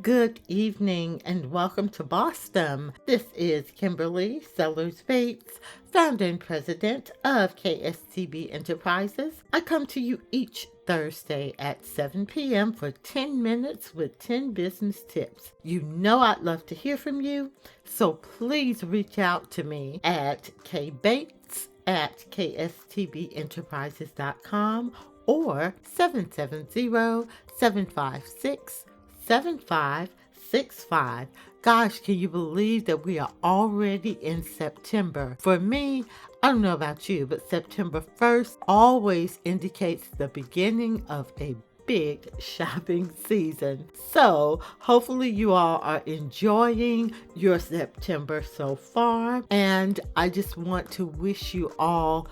Good evening and welcome to Boston. This is Kimberly Sellers Bates, founder and president of KSTB Enterprises. I come to you each Thursday at 7 p.m. for 10 minutes with 10 business tips. You know I'd love to hear from you, so please reach out to me at kbates@kstbenterprises.com or 770-756-7565. Gosh, can you believe that we are already in September? For me, I don't know about you, but September 1st always indicates the beginning of a big shopping season. So hopefully you all are enjoying your September so far. And I just want to wish you all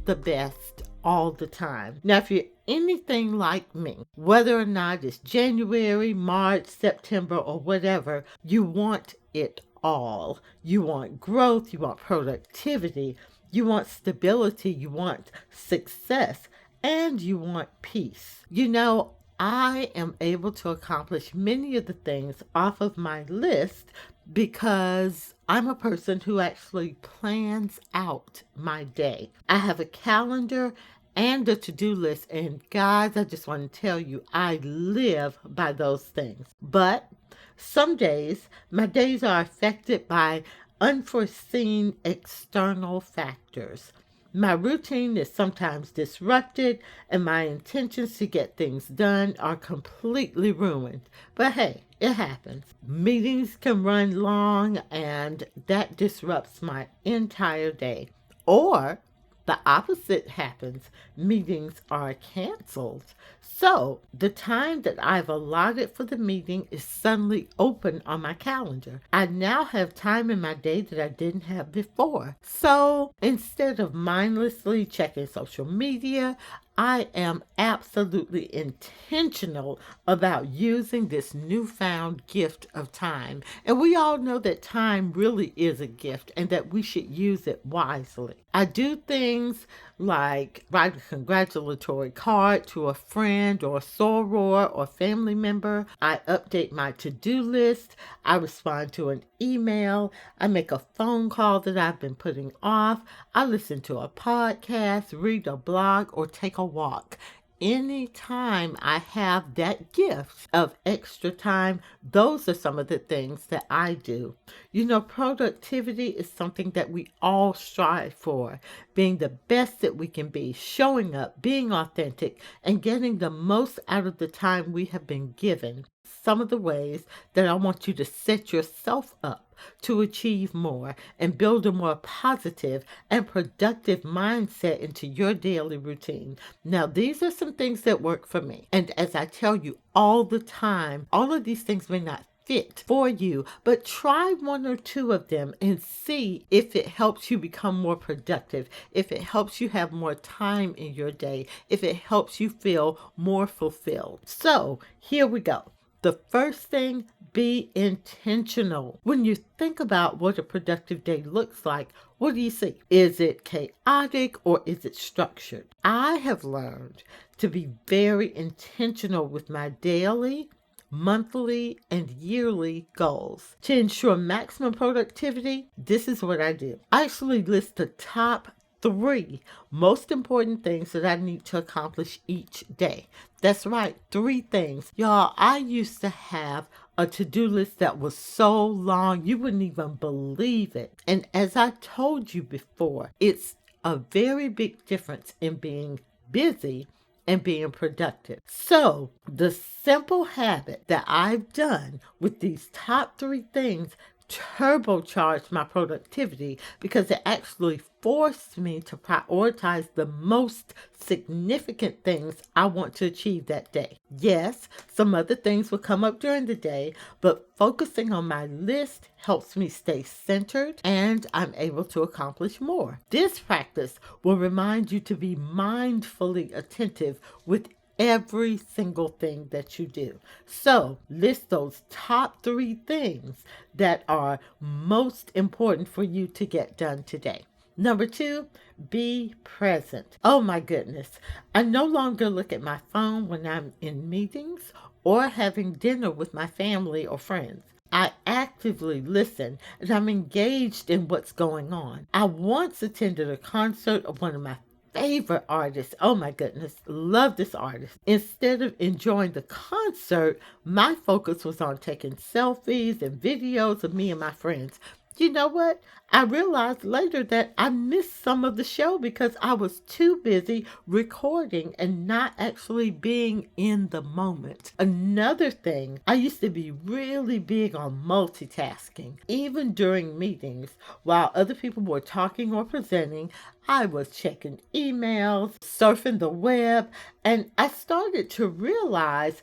the best all the time. Now, if you're anything like me, whether or not it's January, March, September, or whatever, you want it all. You want growth, you want productivity, you want stability, you want success, and you want peace. You know, I am able to accomplish many of the things off of my list because I'm a person who actually plans out my day. I have a calendar and a to-do list, and guys, I just want to tell you, I live by those things. But some days, my days are affected by unforeseen external factors. My routine is sometimes disrupted, and my intentions to get things done are completely ruined. But hey, it happens. Meetings can run long, and that disrupts my entire day. Or the opposite happens. Meetings are canceled. So the time that I've allotted for the meeting is suddenly open on my calendar. I now have time in my day that I didn't have before. So instead of mindlessly checking social media, I am absolutely intentional about using this newfound gift of time. And we all know that time really is a gift and that we should use it wisely. I do things like write a congratulatory card to a friend or soror or family member. I update my to-do list. I respond to an email. I make a phone call that I've been putting off. I listen to a podcast, read a blog, or take a walk. Anytime I have that gift of extra time, those are some of the things that I do. You know, productivity is something that we all strive for, being the best that we can be, showing up, being authentic, and getting the most out of the time we have been given. Some of the ways that I want you to set yourself up to achieve more and build a more positive and productive mindset into your daily routine. Now, these are some things that work for me. And as I tell you all the time, all of these things may not fit for you, but try one or two of them and see if it helps you become more productive, if it helps you have more time in your day, if it helps you feel more fulfilled. So here we go. The first thing, be intentional. When you think about what a productive day looks like, what do you see? Is it chaotic or is it structured? I have learned to be very intentional with my daily, monthly, and yearly goals. To ensure maximum productivity, this is what I do. I actually list the top 3 most important things that I need to accomplish each day. That's right, 3 things. Y'all, I used to have a to-do list that was so long, you wouldn't even believe it. And as I told you before, it's a very big difference in being busy and being productive. So the simple habit that I've done with these top 3 things turbocharged my productivity because it actually forced me to prioritize the most significant things I want to achieve that day. Yes, some other things will come up during the day, but focusing on my list helps me stay centered and I'm able to accomplish more. This practice will remind you to be mindfully attentive with every single thing that you do. So list those top 3 things that are most important for you to get done today. Number 2, be present. Oh my goodness. I no longer look at my phone when I'm in meetings or having dinner with my family or friends. I actively listen and I'm engaged in what's going on. I once attended a concert of one of my favorite artists. Oh my goodness, love this artist. Instead of enjoying the concert, my focus was on taking selfies and videos of me and my friends. You know what? I realized later that I missed some of the show because I was too busy recording and not actually being in the moment. Another thing, I used to be really big on multitasking. Even during meetings, while other people were talking or presenting, I was checking emails, surfing the web, and I started to realize,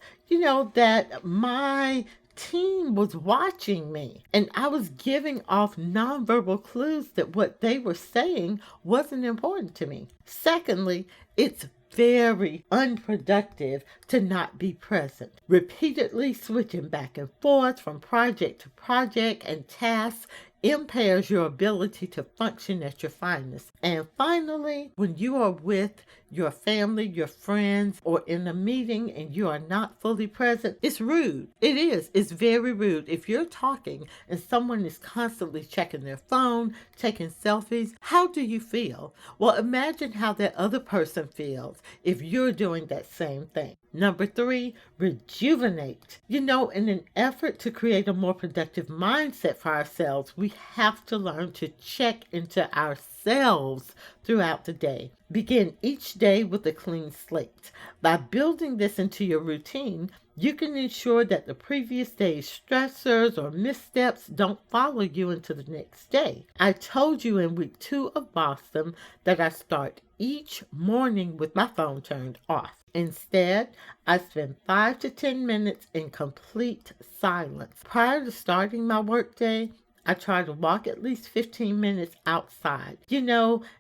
that my team was watching me and I was giving off nonverbal clues that what they were saying wasn't important to me. Secondly, it's very unproductive to not be present. Repeatedly switching back and forth from project to project and tasks impairs your ability to function at your finest. And finally, when you are with your family, your friends, or in a meeting and you are not fully present, it's rude. It is. It's very rude. If you're talking and someone is constantly checking their phone, taking selfies, how do you feel? Well, imagine how that other person feels if you're doing that same thing. Number 3, rejuvenate. In an effort to create a more productive mindset for ourselves, we have to learn to check into ourselves throughout the day. Begin each day with a clean slate. By building this into your routine, you can ensure that the previous day's stressors or missteps don't follow you into the next day. I told you in week 2 of Boston that I start each morning with my phone turned off. Instead, I spend 5 to 10 minutes in complete silence. Prior to starting my workday, I try to walk at least 15 minutes outside.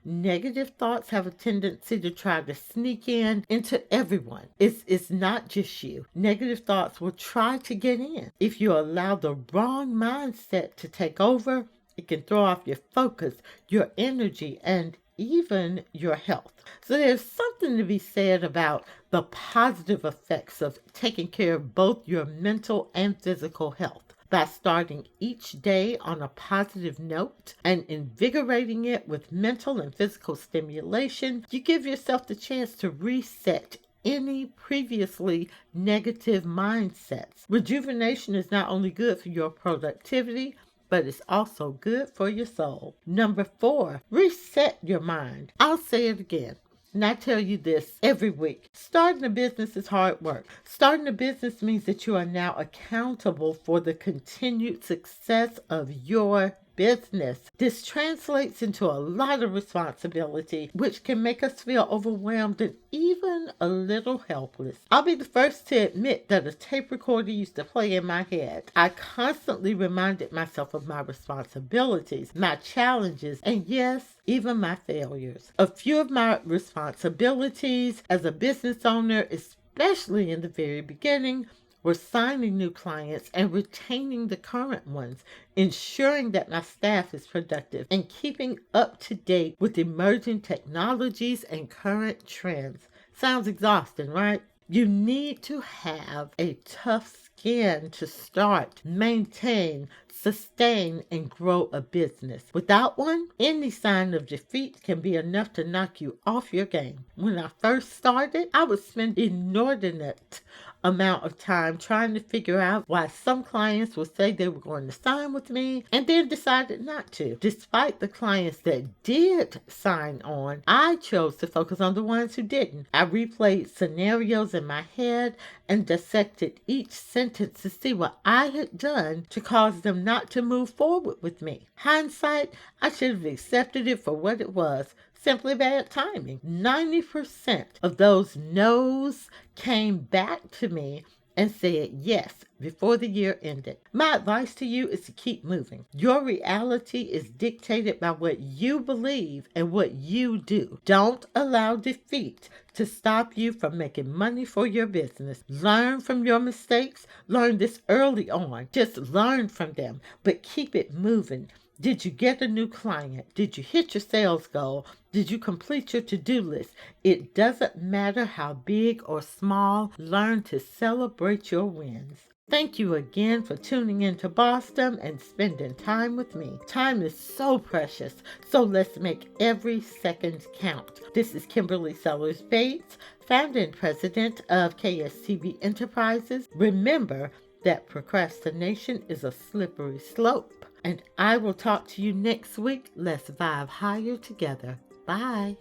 Negative thoughts have a tendency to try to sneak into everyone. It's not just you. Negative thoughts will try to get in. If you allow the wrong mindset to take over, it can throw off your focus, your energy, and even your health. So there's something to be said about the positive effects of taking care of both your mental and physical health. By starting each day on a positive note and invigorating it with mental and physical stimulation, you give yourself the chance to reset any previously negative mindsets. Rejuvenation is not only good for your productivity, but it's also good for your soul. Number 4, reset your mind. I'll say it again. And I tell you this every week. Starting a business is hard work. Starting a business means that you are now accountable for the continued success of your business. This translates into a lot of responsibility, which can make us feel overwhelmed and even a little helpless. I'll be the first to admit that a tape recorder used to play in my head. I constantly reminded myself of my responsibilities, my challenges, and yes, even my failures. A few of my responsibilities as a business owner, especially in the very beginning, were signing new clients and retaining the current ones, ensuring that my staff is productive, and keeping up to date with emerging technologies and current trends. Sounds exhausting, right? You need to have a tough skin to start, maintain, sustain, and grow a business. Without one, any sign of defeat can be enough to knock you off your game. When I first started, I would spend inordinate amount of time trying to figure out why some clients would say they were going to sign with me and then decided not to. Despite the clients that did sign on, I chose to focus on the ones who didn't. I replayed scenarios in my head and dissected each sentence to see what I had done to cause them not to move forward with me. Hindsight, I should have accepted it for what it was. Simply bad timing. 90% of those no's came back to me and said yes before the year ended. My advice to you is to keep moving. Your reality is dictated by what you believe and what you do. Don't allow defeat to stop you from making money for your business. Learn from your mistakes. Learn this early on. Just learn from them, but keep it moving. Did you get a new client? Did you hit your sales goal? Did you complete your to-do list? It doesn't matter how big or small, learn to celebrate your wins. Thank you again for tuning in to Boston and spending time with me. Time is so precious, so let's make every second count. This is Kimberly Sellers Bates, founder and president of KSTB Enterprises. Remember that procrastination is a slippery slope. And I will talk to you next week. Let's vibe higher together. Bye.